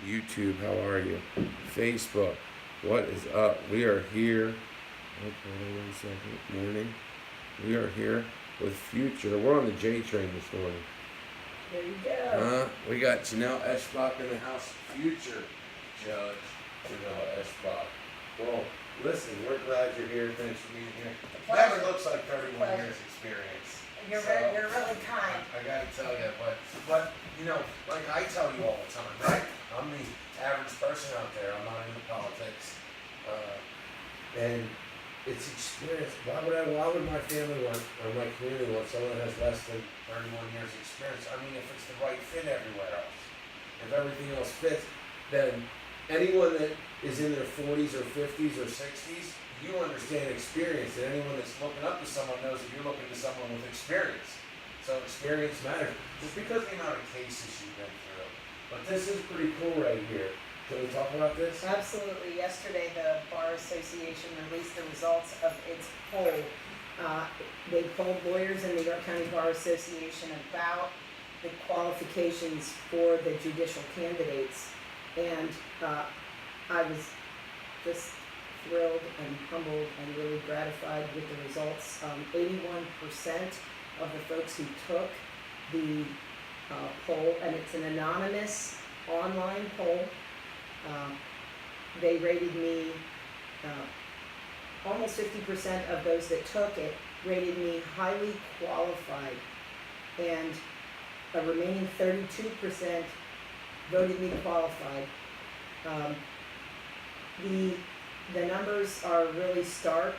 YouTube, how are you? Facebook, what is up? We are here. Hold on 1 second. Morning. We are here with Future. We're on the J train this morning. There you go. We got Janelle Eschbach in the house. Future Judge Janelle Eschbach. Well, listen, we're glad you're here. Thanks for being here. Never looks like 31 years experience. You're really kind. I gotta tell you, but you know, like I tell you all the time, right? I'm the average person out there. I'm not into politics, and it's experience. Why would my family want, or my community want someone that has less than 31 years experience? I mean, if it's the right fit everywhere else, if everything else fits, then anyone that is in their 40s or 50s or 60s, you understand experience, and anyone that's looking up to someone knows that you're looking to someone with experience. So experience matters, just because of the amount of cases you've been through. But this is pretty cool right here. Can we talk about this? Absolutely. Yesterday, the Bar Association released the results of its poll. They polled lawyers in the York County Bar Association about the qualifications for the judicial candidates. And I was just thrilled and humbled and really gratified with the results. 81% of the folks who took the poll, and it's an anonymous online poll, they rated me, almost 50% of those that took it rated me highly qualified, and a remaining 32% voted me qualified. The numbers are really stark.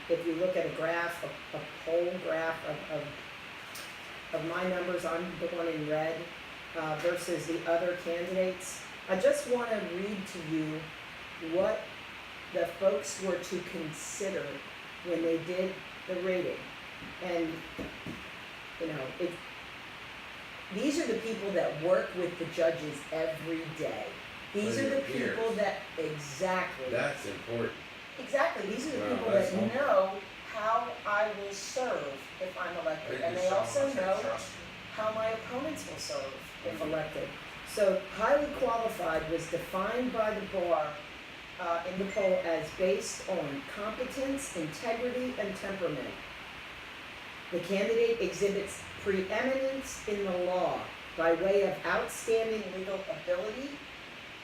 If you look at a graph, a poll graph of my numbers, I'm the one in red, versus the other candidates. I just want to read to you what the folks were to consider when they did the rating. And, you know, these are the people that work with the judges every day. These are the people that, exactly. That's important. Exactly, these are the people that know how I will serve if I'm elected. And they also know how my opponents will serve if elected. So highly qualified was defined by the bar in the poll as based on competence, integrity, and temperament. The candidate exhibits preeminence in the law by way of outstanding legal ability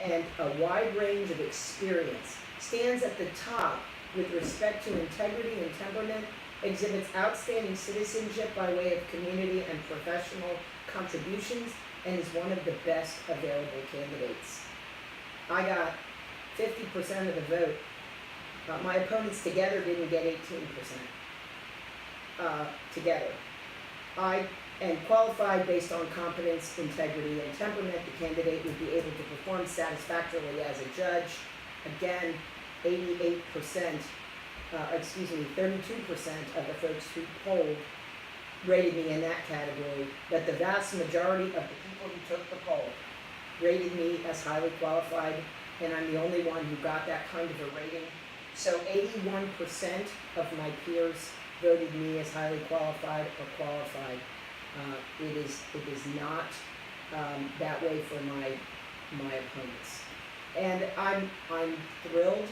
and a wide range of experience, stands at the top with respect to integrity and temperament, exhibits outstanding citizenship by way of community and professional contributions, and is one of the best available candidates. I got 50% of the vote. My opponents together didn't get 18% together. And qualified based on competence, integrity, and temperament, the candidate would be able to perform satisfactorily as a judge. Again, 32% of the folks who polled rated me in that category, but the vast majority of the people who took the poll rated me as highly qualified, and I'm the only one who got that kind of a rating. So 81% of my peers voted me as highly qualified or qualified. It is not that way for my opponents, and I'm thrilled.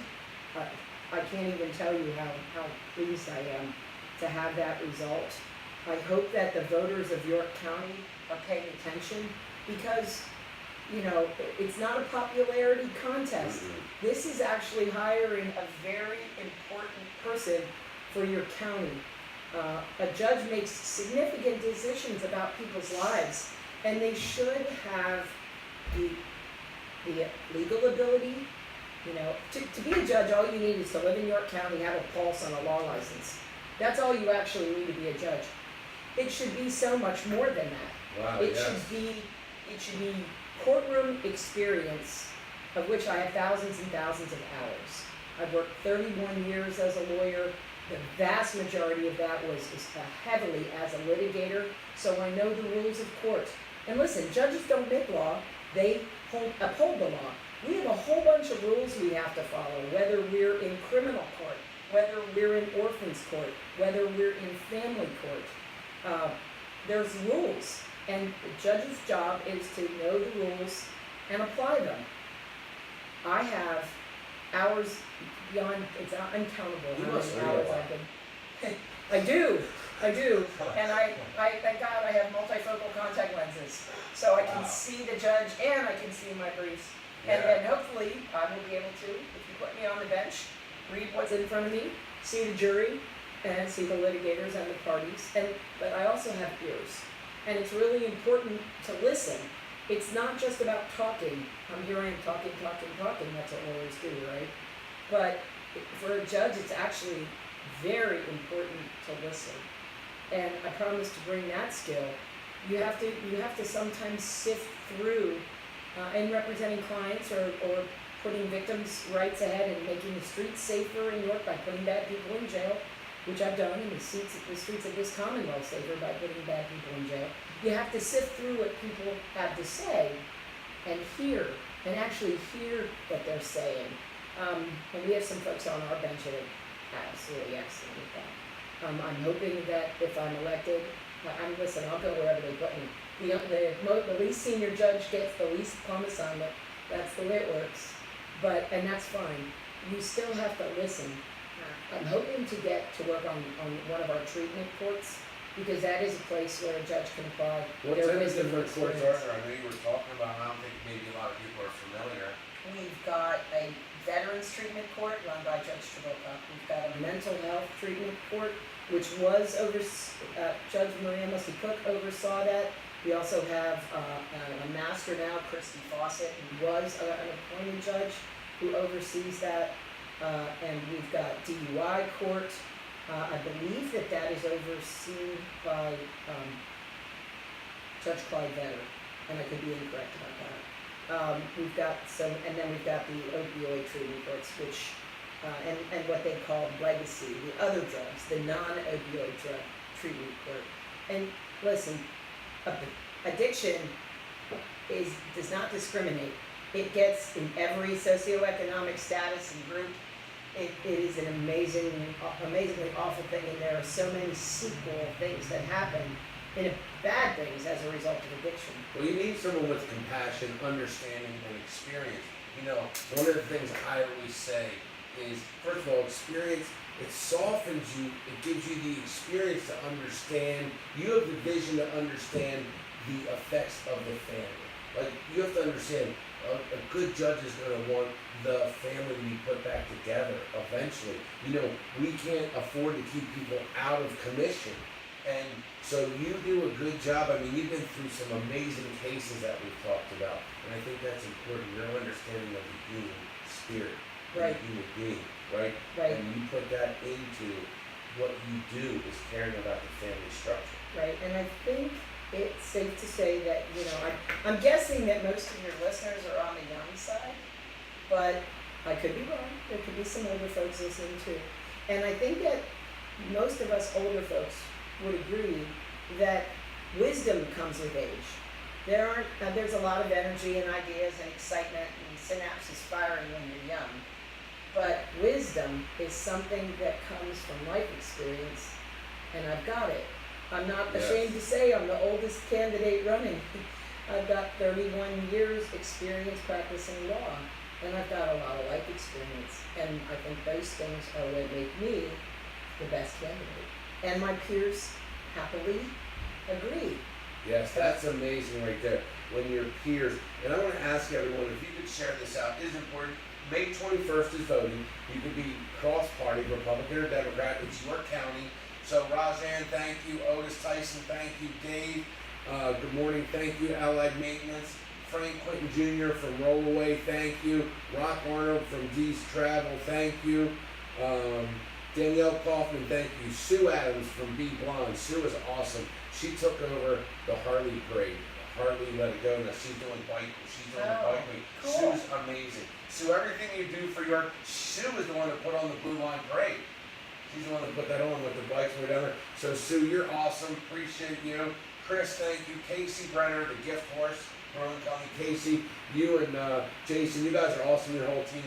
I can't even tell you how pleased I am to have that result. I hope that the voters of York County are paying attention, because, you know, it's not a popularity contest. This is actually hiring a very important person for your county. A judge makes significant decisions about people's lives, and they should have the legal ability. You know, to be a judge, all you need is to live in York County, have a pulse, on a law license. That's all you actually need to be a judge. It should be so much more than that. Wow, it should be courtroom experience, of which I have thousands and thousands of hours. I've worked 31 years as a lawyer. The vast majority of that was heavily as a litigator, so I know the rules of court. And listen, judges don't make law, they uphold the law. We have a whole bunch of rules we have to follow, whether we're in criminal court, whether we're in orphans court, whether we're in family court. There's rules, and the judge's job is to know the rules and apply them. I have hours beyond, it's uncountable You how must many read a hours lot. I've been. I do, and I thank God I have multifocal contact lenses, so I can Wow. see the judge and I can see my briefs. And Yeah. then hopefully I will be able to, if you put me on the bench, read what's in front of me, see the jury, and see the litigators and the parties. But I also have ears, and it's really important to listen. It's not just about talking. Here I am talking. That's what lawyers do, right? But for a judge, it's actually very important to listen. And I promise to bring that skill. You have to sometimes sift through, in representing clients or putting victims' rights ahead and making the streets safer in York by putting bad people in jail, which I've done, and the streets of this Commonwealth safer by putting bad people in jail. You have to sift through what people have to say and actually hear what they're saying. And we have some folks on our bench that are absolutely excellent with that. I'm hoping that if I'm elected, I'll go wherever they put me. The least senior judge gets the least plum assignment. That's the way it works. And that's fine. You still have to listen. I'm hoping to get to work on one of our treatment courts, because that is a place where a judge can apply What their type of wisdom and different courts are experience. there? I know you were talking about, I don't think maybe a lot of people are familiar. We've got a veterans treatment court run by Judge Travolta. We've got a mental health treatment court, which was Judge Maria Musty Cook oversaw that. We also have a master now, Christy Fawcett, who was an appointed judge who oversees that. And we've got DUI court. I believe that is overseen by Judge Clyde Vetter, and I could be incorrect about that. We've got the opioid treatment courts, which and what they call legacy, the other drugs, the non-opioid drug treatment court. And listen, addiction does not discriminate. It gets in every socioeconomic status and group. It is an amazingly awful thing, and there are so many sequel things that happen in bad things as a result of addiction. Well, you need someone with compassion, understanding, and experience. One of the things I always say is, first of all, experience, it softens you, it gives you the experience to understand, you have the vision to understand the effects of the family. Like, you have to understand, a good judge is going to want the family to be put back together eventually. We can't afford to keep people out of commission. And so you do a good job. You've been through some amazing cases that we've talked about. And I think that's important, your understanding of the human spirit, Right. the human being, right? Right. And you put that into what you do is caring about the family structure. Right, and I think it's safe to say that, I'm guessing that most of your listeners are on the young side, but I could be wrong. There could be some older folks listening too. And I think that most of us older folks would agree that wisdom comes with age. There's a lot of energy and ideas and excitement and synapses firing when you're young. But wisdom is something that comes from life experience, and I've got it. I'm not ashamed to say I'm the oldest candidate running. I've got 31 years experience practicing law, and I've got a lot of life experience. And I think those things are what make me the best candidate. And my peers happily agree. Yes, that's amazing right there. When your peers, and I want to ask everyone, if you could share this out, it is important. May 21st is voting. You could be cross-party, Republican or Democrat. It's your county. So Rajan, thank you. Otis Tyson, thank you. Dave, good morning. Thank you. Allied Maintenance. Frank Quinton Jr. from Rollaway, thank you. Rock Arnold from D's Travel, thank you. Danielle Kaufman, thank you. Sue Adams from B Blonde. Sue is awesome. She took over the Harley parade. Harley let it go. Now she's doing bike. She's doing the bike week. Cool. Sue's amazing. Sue, everything you do for York, Sue is the one that put on the Blue Line Parade. She's the one that put that on with the bikes way down there. So Sue, you're awesome. Appreciate you. Chris, thank you. Casey Brenner, the gift horse, Rowan County. Casey, you and Jason, you guys are awesome. Your whole team.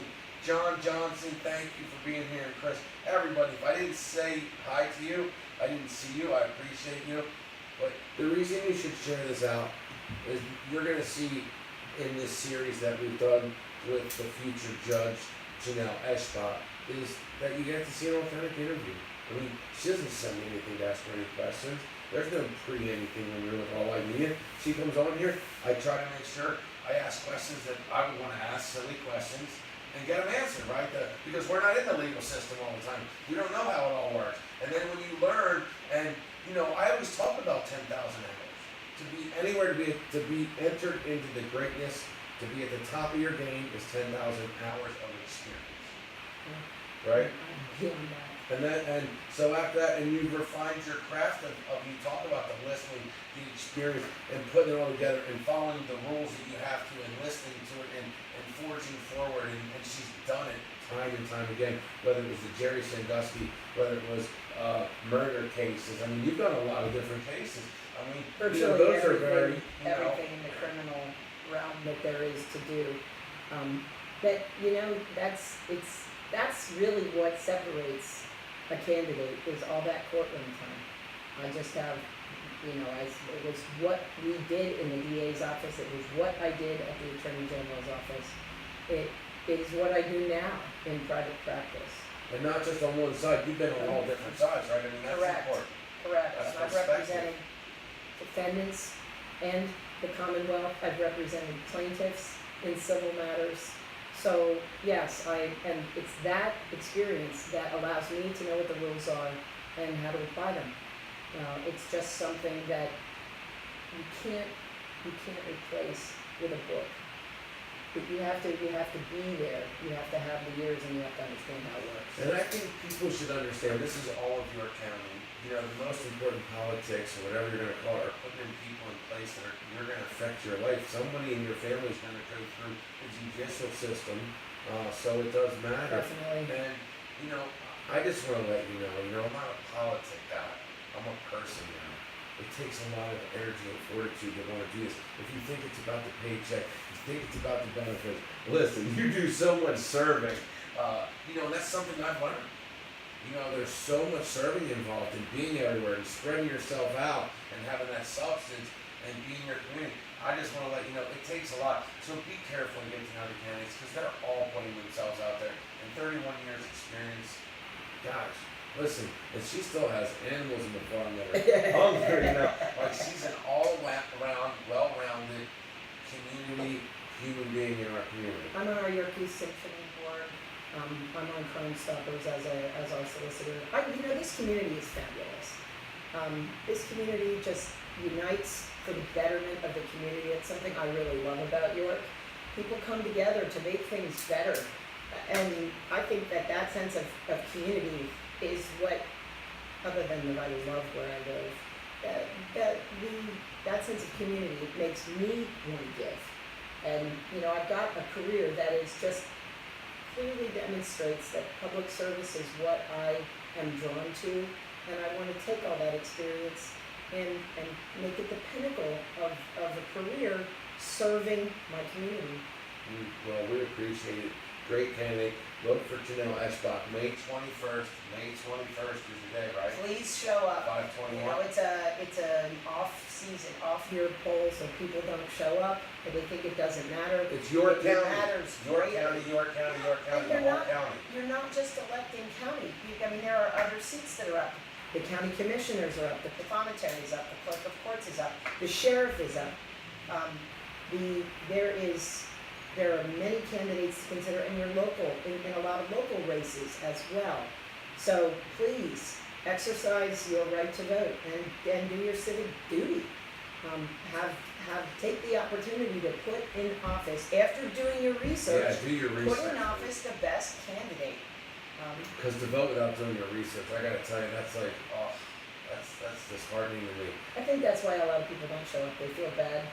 John Johnson, thank you for being here. And Chris, everybody, if I didn't say hi to you, I didn't see you. I appreciate you. But the reason you should share this out is you're going to see in this series that we've done with the future judge, Janelle Eschbach, is that you get to see an authentic interview. I mean, she doesn't send me anything to ask her any questions. There's no pre anything when you're with All I Media. She comes on here, I try to make sure I ask questions that I would want to ask, silly questions, and get them answered, right? Because we're not in the legal system all the time. We don't know how it all works. And then when you learn, and I always talk about 10,000 hours. To be anywhere, to be entered into the greatness, to be at the top of your game is 10,000 hours of experience, right? Beyond that. And so after that, and you've refined your craft of you talk about the listening, the experience, and putting it all together, and following the rules that you have to, and listening to it, and forging forward, and she's done it time and time again, whether it was the Jerry Sandusky, whether it was murder cases. I mean, you've done a lot of different cases. I mean, Virtually those everything, are very, everything in the criminal realm that there is to do. But that's really what separates a candidate, is all that courtroom time. I just have, it was what we did in the DA's office. It was what I did at the Attorney General's office. It is what I do now in private practice. and not just on one side. You've been on all different sides, right? I mean, that's Correct. important. Correct. That's I've perspective. represented defendants and the Commonwealth. I've represented plaintiffs in civil matters. So yes, and it's that experience that allows me to know what the rules are and how to apply them. It's just something that you can't replace with a book. But you have to be there. You have to have the years, and you have to understand how it works. And I think people should understand this is all of your county. The most important politics, or whatever you're going to call it, are putting in people in place that you're going to affect your life. Somebody in your family is going to go through the judicial system, so it does matter. Definitely. And, I just want to let you know, I'm not a politic guy. I'm a person now. It takes a lot of energy and fortitude to want to do this. If you think it's about the paycheck, you think it's about the benefits, listen, you do so much serving. That's something I've learned. There's so much serving involved in being everywhere and spreading yourself out and having that substance and being your community. I just want to let you know, it takes a lot. So be careful and get to know the candidates, because they're all putting themselves out there. And 31 years experience, gosh, listen, and she still has animals in the farm that are hungry, Like, she's an all-around, well-rounded community human being in our community. I'm on our Yorkie Symphony board. I'm on Crime Stoppers as our solicitor. This community is fabulous. This community just unites for the betterment of the community. It's something I really love about York. People come together to make things better. And I think that sense of community is what, other than that I love where I live, that sense of community makes me want to give. And, I've got a career that is just clearly demonstrates that public service is what I am drawn to, and I want to take all that experience and make it the pinnacle of a career serving my community. Well, we appreciate it. Great candidate. Vote for Janelle Eschbach. May 21st. May 21st is the day, right? Please show up. 5/21. It's an off-season, off-year poll, so people don't show up, and they think it doesn't matter. It's your It county. matters. Your county, your county, your county, the whole county. You're not just electing county. There are other seats that are up. The county commissioners are up, the pathonetary is up, the clerk of courts is up, the sheriff is up. There are many candidates to consider, and you're local, in a lot of local races as well. So please, exercise your right to vote and do your civic duty. Take the opportunity to put in office, after doing your research, Yeah, do your research. put in office the best candidate. Because to vote without doing your research, I gotta tell you, that's like, that's disheartening to me. I think that's why a lot of people don't show up. They feel bad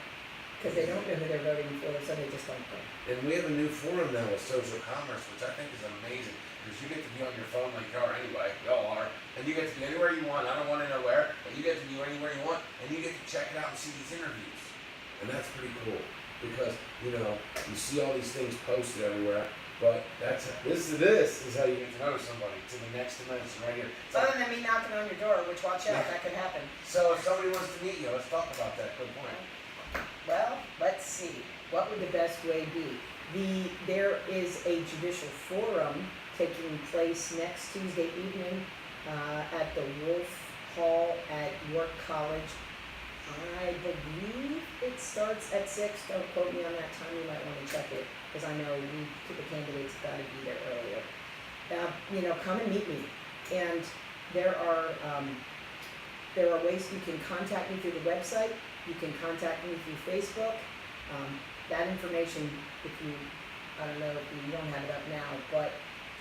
because they don't know who they're voting for, so they just don't go. And we have a new forum now with social commerce, which I think is amazing, because you get to be on your phone like you are anyway, we all are, and you get to be anywhere you want. I don't want to know where, but you get to be anywhere you want, and you get to check it out and see these interviews. And that's pretty cool, because, you see all these things posted everywhere, but this is how you get to know somebody, to the next dimension right here. So other than me knocking on your door, which watch out, that could happen. So if somebody wants to meet you, let's talk about that. Good point. Well, let's see. what would the best way be? There is a judicial forum taking place next Tuesday evening at the Wolf Hall at York College. I believe it starts at 6. Don't quote me on that time. You might want to check it because I know the candidates got to be there earlier. Come and meet me. And there are ways you can contact me through the website. You can contact me through Facebook. That information, I don't know if you don't have it up now, but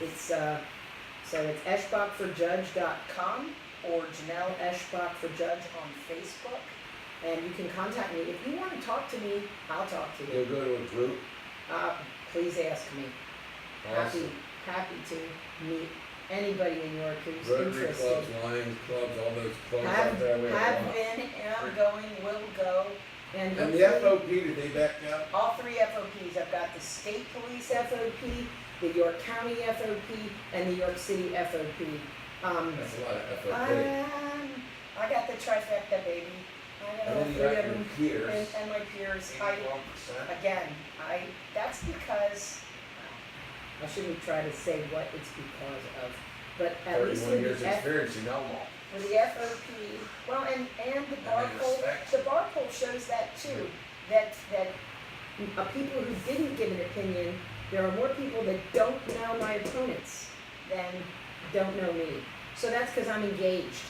it's so it's eschbachforjudge.com or Janelle Eschbach for Judge on Facebook. And you can contact me. If you want to talk to me, I'll talk to You'll you. go to a group? Please ask me. Awesome. Happy to meet anybody in York who's Rotary interested. clubs, Lions clubs, all those clubs out Have there. We have a lot. been, am going, will go. And And the hopefully, FOP, did they back up? all 3 FOPs. I've got the state police FOP, the York County FOP, and the York City FOP. That's a lot of FOP. I got the trifecta, baby. I got And all then you 3 got of your them. peers. And my peers. 81%. That's because, I shouldn't try to say what it's because of, but at least 31 with years the experience, you know them all. For the FOP, well, and the bar they poll, respect the you. bar poll shows that too, that people who didn't give an opinion, there are more people that don't know my opponents than don't know me. So that's because I'm engaged.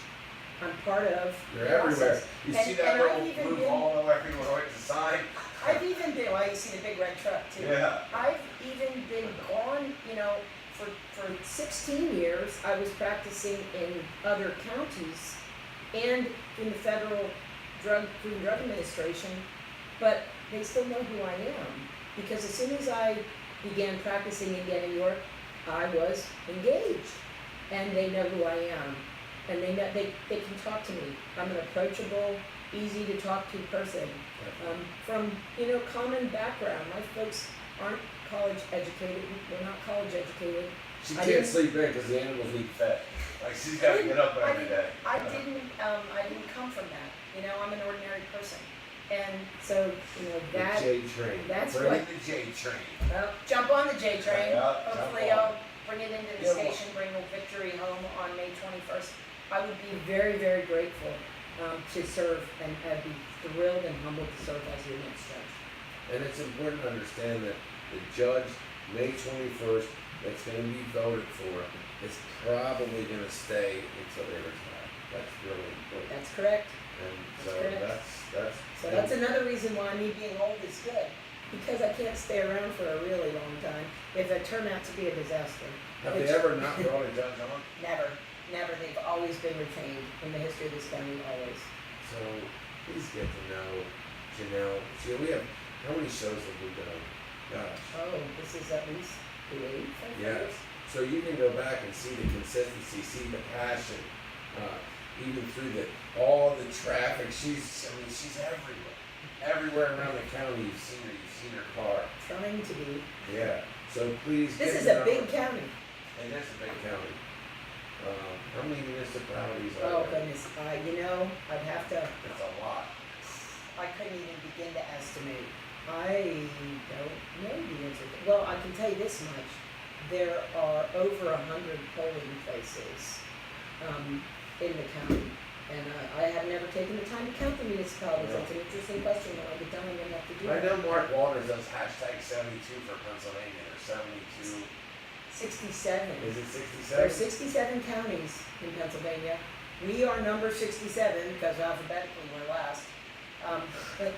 I'm part of You're the everywhere. process. You And- see that and I've little even blue been- ball everywhere with the sign? I've even been, well, you see the big red truck too. Yeah. I've even been gone, for 16 years, I was practicing in other counties and in the Federal Food and Drug Administration, but they still know who I am. Because as soon as I began practicing again in York, I was engaged. And they know who I am. And they know they can talk to me. I'm an approachable, easy to talk to person. From common background. My folks aren't college educated. We're not college educated. She I can't didn't- sleep in because the animals need fed. Like she's got to get up every day. I didn't come from that. I'm an ordinary person. And so, that, The J train. that's Bring what- in the J train. well, jump on the J train. Yeah, Hopefully jump on. I'll bring it into the Yeah, station, bring a victory home on May 21st. I would be very, very grateful to serve and I'd be thrilled and humbled to serve as your next judge. And it's important to understand that the judge, May 21st, that's going to be voted for, is probably going to stay until they retire. That's really important. That's correct. And so That's correct. that's So that's another reason why me being old is good. Because I can't stay around for a really long time if it turned out to be a disaster. Have they Which- ever not brought a judge on? Never. They've always been retained in the history of this county, always. So please get to know Janelle. See, we have, how many shows have we done? Gosh. Oh, this is at least the 8th, I think. Yes. So you can go back and see the consistency, see the passion, even through all the traffic. She's everywhere. Everywhere around the county, you've seen her car. Trying to be. Yeah. So please. This get is to a know big her. county. It is a big county. How many municipalities are Oh, there? goodness. I'd have to, It's a lot. I couldn't even begin to estimate. I don't know the answer. Well, I can tell you this much. There are over 100 polling places in the county. And I have never taken the time to count the municipalities. That's an interesting question. When I get done, I'm going to have to do I that. know Mark Walters does hashtag 72 for Pennsylvania, or 72. 67. Is it There are 67? 67 counties in Pennsylvania. We are number 67 because alphabetically we're last. But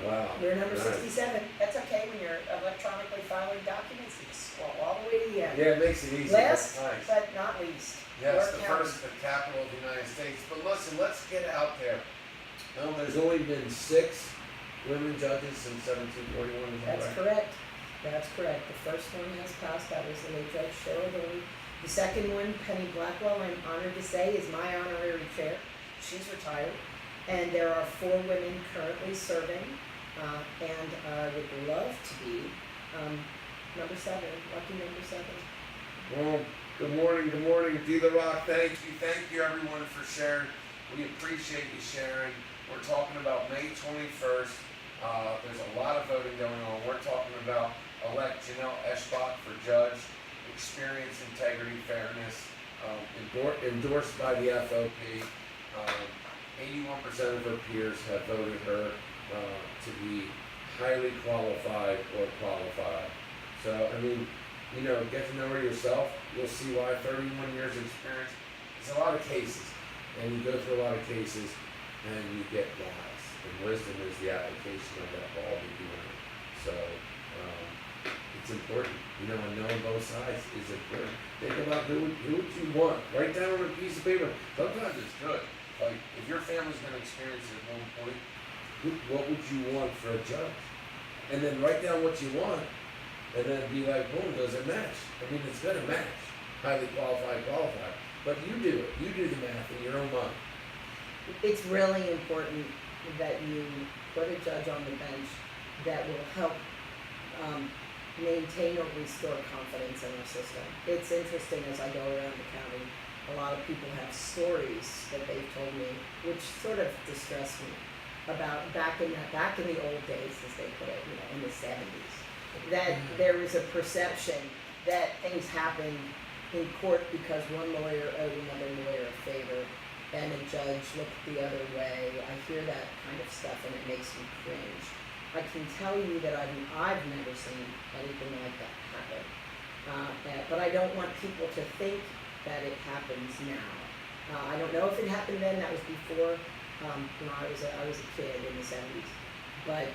Wow. we're number Nice. 67. That's okay when you're electronically filing documents. You just scroll all the way to the end. Yeah, it makes it easy. Last That's nice. but not least, Yes, York the County. first, the capital of the United States. But listen, let's get out there. There's only been 6 women judges since 1741. Is that That's right? correct. That's correct. The first one has passed. That was the late Judge Cheryl Dooley. The second one, Penny Blackwell, I'm honored to say, is my honorary chair. She's retired. And there are 4 women currently serving. And I would love to be number 7, lucky number 7. Well, good morning, Do the Rock. Thank you everyone for sharing. We appreciate you sharing. We're talking about May 21st. There's a lot of voting going on. We're talking about elect Janelle Eschbach for judge, experience, integrity, fairness, endorsed by the FOP. 81% of her peers have voted her to be highly qualified or qualified. So, I mean, get to know her yourself. You'll see why 31 years of experience. It's a lot of cases, and you go through a lot of cases, and you get wise. And wisdom is the application of that ball that you learn. So, it's important. And knowing both sides is important. Think about who would you want. Write down on a piece of paper. Sometimes it's good. Like, if your family's going to experience it at one point, what would you want for a judge? And then write down what you want, and then be like, boom, does it match? I mean, it's going to match. Highly qualified. But you do it. You do the math in your own mind. It's really important that you put a judge on the bench that will help maintain or restore confidence in our system. It's interesting as I go around the county, a lot of people have stories that they've told me, which sort of distress me, about back in the old days, as they put it, in the 70s, that there was a perception that things happened in court because one lawyer owed another lawyer a favor and a judge looked the other way. I hear that kind of stuff and it makes me cringe. I can tell you that I've never seen anything like that happen. But I don't want people to think that it happens now. I don't know if it happened then. That was before. I was a kid in the 70s. But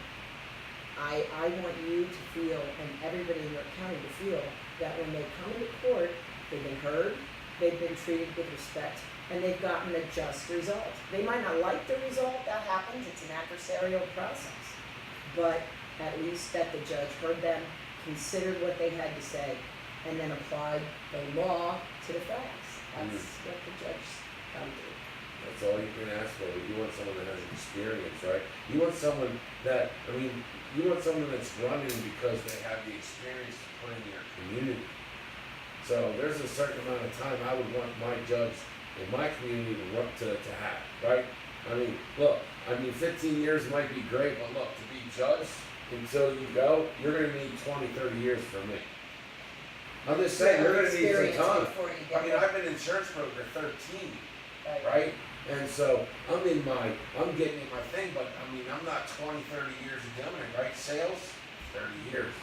I want you to feel, and everybody in your county to feel, that when they come into court, they've been heard, they've been treated with respect, and they've gotten a just result. They might not like the result. That happens. It's an adversarial process. But at least that the judge heard them, considered what they had to say, and then applied the law to the facts. That's what the judge come to. That's all you can ask for. You want someone that has experience, right? You want someone that's running because they have the experience to put in your community. So there's a certain amount of time I would want my judge in my community to have, right? I mean, look, 15 years might be great, but look, to be judge until you go, you're going to need 20, 30 years from me. I'm just saying, you're going to need some time. I've been insurance broker 13, right? And so I'm getting in my thing, but I'm not 20, 30 years of doing it, right? Sales, 30 years.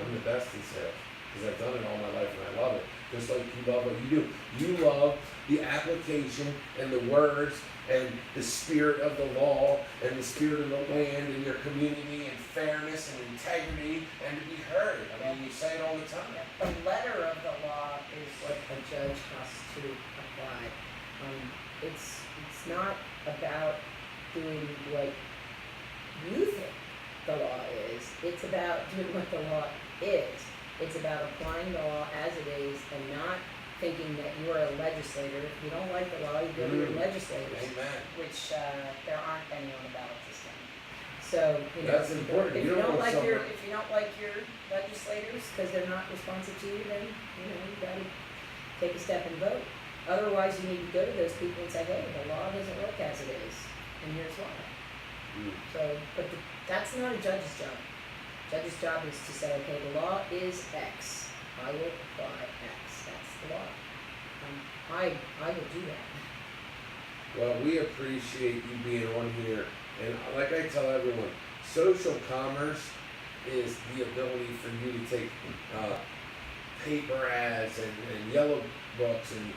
I'm the best in sales because I've done it all my life and I love it. Just like you love what you do. You love the application and the words and the spirit of the law and the spirit of the land and your community and fairness and integrity and to be heard. You say it all the time. The letter of the law is what a judge has to apply. It's not about doing what you think the law is. It's about doing what the law is. It's about applying the law as it is and not thinking that you are a legislator. If you don't like the law, you go to your legislators. Amen. Which there aren't any on the ballot this time. So that's important. If you don't like your legislators because they're not responsive to you, then you got to take a step and vote. Otherwise, you need to go to those people and say, "Hey, the law doesn't work as it is, and here's why." So, but that's not a judge's job. Judge's job is to say, "Okay, the law is X. I will apply X. That's the law." I will do that. Well, we appreciate you being on here, and like I tell everyone, social commerce is the ability for you to take paper ads and yellow books and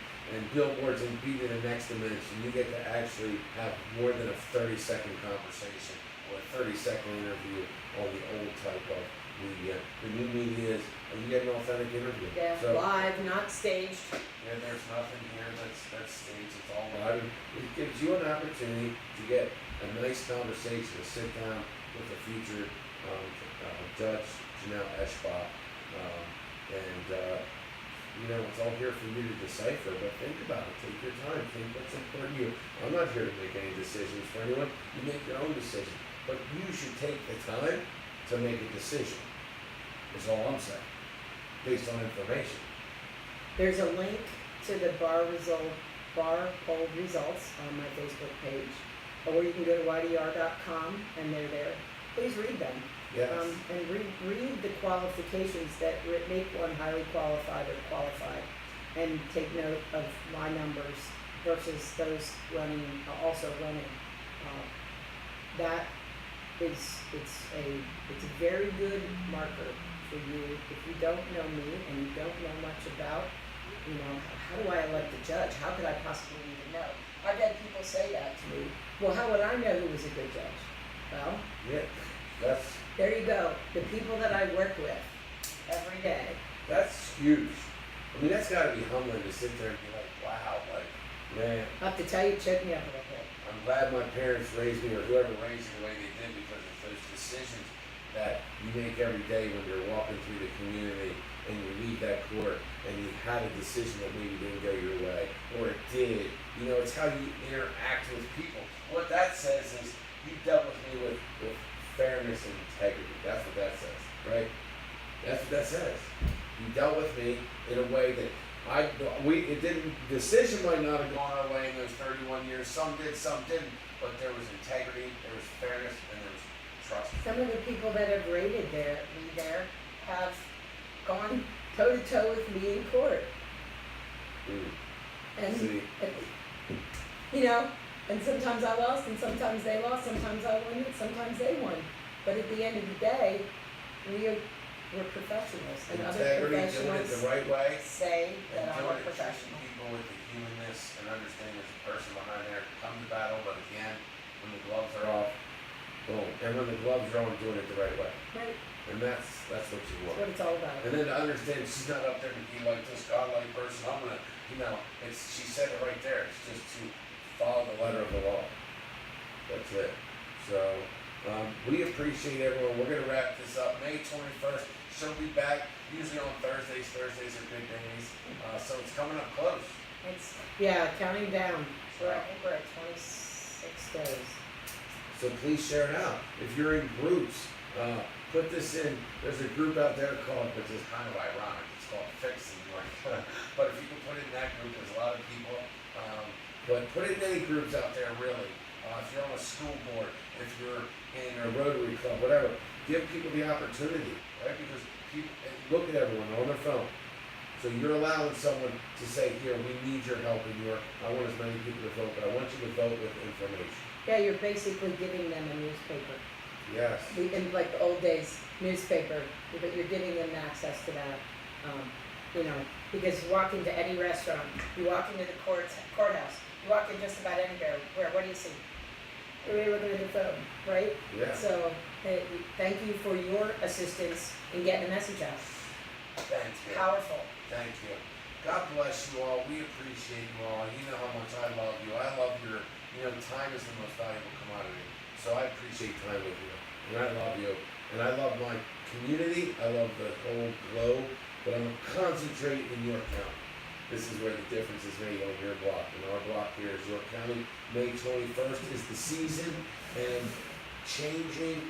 billboards and be to the next dimension. You get to actually have more than a 30-second conversation or a 30-second interview on the old type of media. The new media is you get an authentic interview. Yeah, so, live, not staged. Yeah, there's nothing here that's staged. It's all live. It gives you an opportunity to get a nice conversation, to sit down with a future judge, Janelle Eschbach, it's all here for you to decipher, but think about it. Take your time. Think what's important to you. I'm not here to make any decisions for anyone. You make your own decision. But you should take the time to make a decision, is all I'm saying, based on information. There's a link to the bar poll results on my Facebook page, or you can go to ydr.com and they're there. please read them. Yes. And read the qualifications that make one highly qualified or qualified, and take note of my numbers versus those also running. That is, it's a very good marker for you. If you don't know me and you don't know much about, how do I elect a judge? How could I possibly even know? I've had people say that to me. Well, how would I know who was a good judge? Well, Yeah, there you go. The people that I work with every day. that's huge. I mean, that's got to be humbling to sit there and be like, wow, like, man, I have to tell you, check me up a little bit. I'm glad my parents raised me, or whoever raised me the way they did, because it's those decisions that you make every day when you're walking through the community and you leave that court and you had a decision that maybe didn't go your way, or it did. It's how you interact with people. What that says is you dealt with me with fairness and integrity. That's what that says, right? That's what that says. You dealt with me in a way that decision might not have gone our way in those 31 years. Some did, some didn't. But there was integrity, there was fairness, and there was trust. Some of the people that have rated me there have gone toe to toe with me in court. And, See? and sometimes I lost, and sometimes they lost, sometimes I won, and sometimes they won. But at the end of the day, we're professionals, and other Integrity, doing it professionals the right way, say and that I'm doing a it, treating professional. people with the humanness and understanding there's a person behind there. Come to battle, but at the end, when the gloves are off, boom. And when the gloves are on, doing it the right way. Right. And that's what you That's want. what it's all about. And then to understand she's not up there to be like this godlike person. I'm gonna, she said it right there. It's just to follow the letter of the law. That's it. So, we appreciate everyone. We're gonna wrap this up. May 21st, she'll be back, usually on Thursdays. Thursdays are big days. So it's coming up close. Counting down. I think we're at 26 days. So please share it out. If you're in groups, put this in. There's a group out there called, which is kind of ironic, it's called Fixing. But if you can put it in that group, there's a lot of people. But put it in any groups out there, really. If you're on a school board, if you're in a Rotary Club, whatever, give people the opportunity, right? Because people look at everyone on their phone. So you're allowing someone to say, here, we need your help in York. I want as many people to vote, but I want you to vote with information. Yeah, you're basically giving them a newspaper. Yes. In like the old days, newspaper, but you're giving them access to that. Because you walk into any restaurant, you walk into the courthouse, you walk in just about anywhere. What do you see? Everybody looking at the phone, right? Yeah. So thank you for your assistance in getting the message out. Thank you. Powerful. Thank you. God bless you all. We appreciate you all. You know how much I love you. I love time is the most valuable commodity. So I appreciate time with you. And I love you. And I love my community. I love the whole globe. But I'm concentrating in York County. This is where the difference is made on your block. And our block here is York County. May 21st is the season. And changing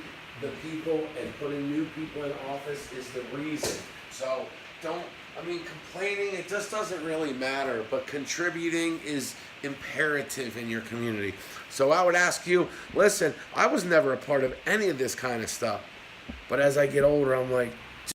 the people and putting new people in office is the reason. So complaining, it just doesn't really matter, but contributing is imperative in your community. So I would ask you, listen, I was never a part of any of this kind of stuff, but as I get older, I'm like,